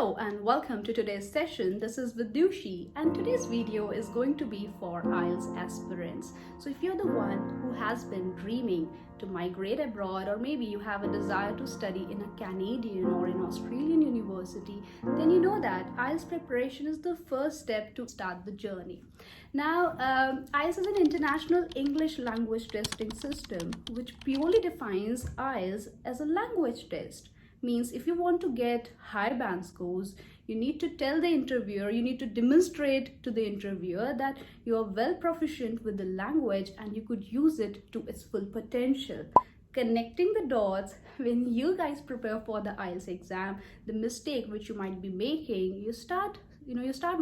Hello and welcome to today's session. This is Vidushi and today's video is going to be for IELTS aspirants. So if you're the one who has been dreaming to migrate abroad, or maybe you have a desire to study in a Canadian or an Australian university, then you know that IELTS preparation is the first step to start the journey. Now, IELTS is an international English language testing system which purely defines IELTS as a language test. Means if you want to get high band scores, you need to tell the interviewer, you need to demonstrate to the interviewer that you are well proficient with the language and you could use it to its full potential. Connecting the dots, when you guys prepare for the IELTS exam, the mistake which you might be making, you start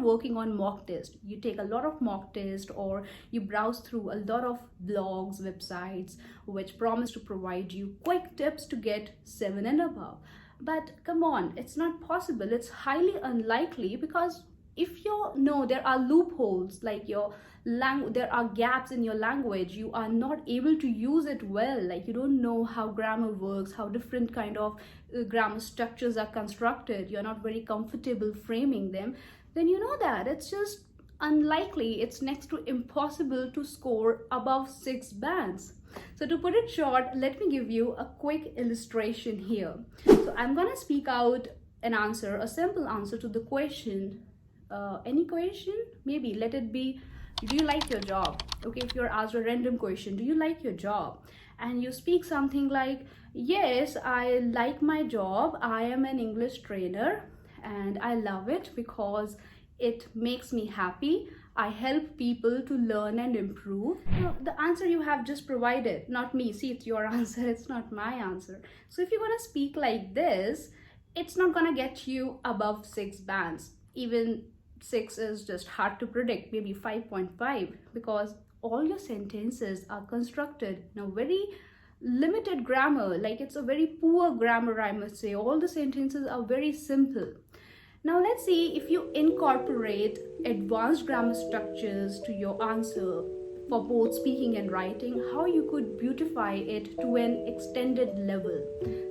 working on mock test. You take a lot of mock test, or you browse through a lot of blogs, websites which promise to provide you quick tips to get 7 and above. But come on, it's not possible. It's highly unlikely, because if you know there are loopholes, like there are gaps in your language, you are not able to use it well, like you don't know how grammar works, how different kind of grammar structures are constructed, you're not very comfortable framing them, then you know that it's just unlikely, it's next to impossible to score above 6 bands. So to put it short, let me give you a quick illustration here. So I'm gonna speak out an answer, a simple answer to the question. Any question, maybe let it be, do you like your job? Okay, if you're asked a random question, do you like your job? And you speak something like, yes, I like my job, I am an English trainer and I love it because it makes me happy, I help people to learn and improve. Now, the answer you have just provided, not me. See, it's your answer, it's not my answer. So if you're gonna speak like this, it's not gonna get you above 6 bands. Even 6 is just hard to predict, maybe 5.5, because all your sentences are constructed in a very limited grammar, like it's a very poor grammar, I must say. All the sentences are very simple. Now let's see if you incorporate advanced grammar structures to your answer for both speaking and writing, how you could beautify it to an extended level.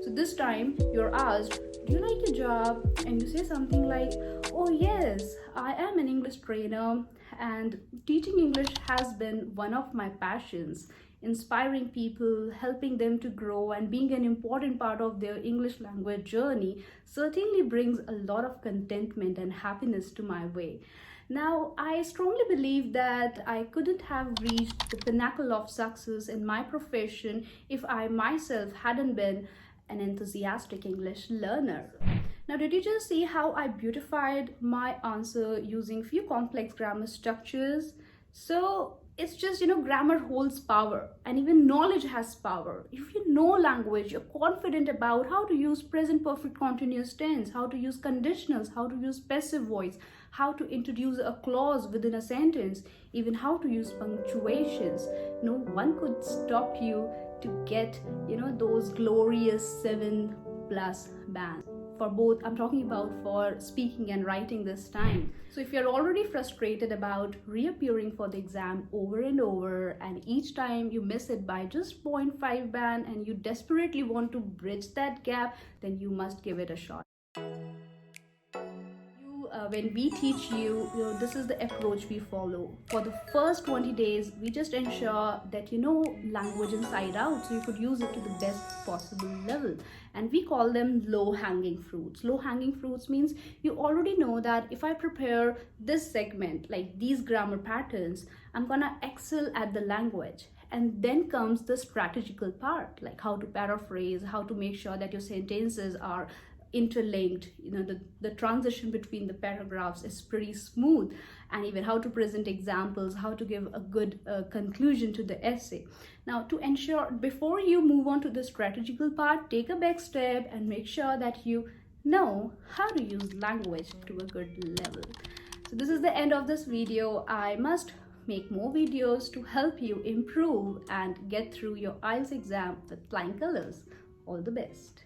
So this time you're asked, do you like your job? And you say something like, oh yes, I am an English trainer and teaching English has been one of my passions. Inspiring people, helping them to grow and being an important part of their English language journey certainly brings a lot of contentment and happiness to my way. Now, I strongly believe that I couldn't have reached the pinnacle of success in my profession if I myself hadn't been an enthusiastic English learner. Now, did you just see how I beautified my answer using few complex grammar structures? So it's just, grammar holds power, and even knowledge has power. If you know language, you're confident about how to use present perfect continuous tense, how to use conditionals, how to use passive voice, how to introduce a clause within a sentence, even how to use punctuations. No one could stop you to get, those glorious 7+ bands. For both, I'm talking about for speaking and writing this time. So if you're already frustrated about reappearing for the exam over and over, and each time you miss it by just 0.5 band and you desperately want to bridge that gap, then you must give it a shot. When we teach you, this is the approach we follow. For the first 20 days, we just ensure that you know language inside out, so you could use it to the best possible level. And we call them low-hanging fruits. Low-hanging fruits means you already know that if I prepare this segment, like these grammar patterns, I'm gonna excel at the language. And then comes the strategical part, like how to paraphrase, how to make sure that your sentences are interlinked, the transition between the paragraphs is pretty smooth, and even how to present examples, how to give a good conclusion to the essay. Now, to ensure, before you move on to the strategical part, take a back step and make sure that you know how to use language to a good level. So this is the end of this video. I must make more videos to help you improve and get through your IELTS exam with flying colors. All the best.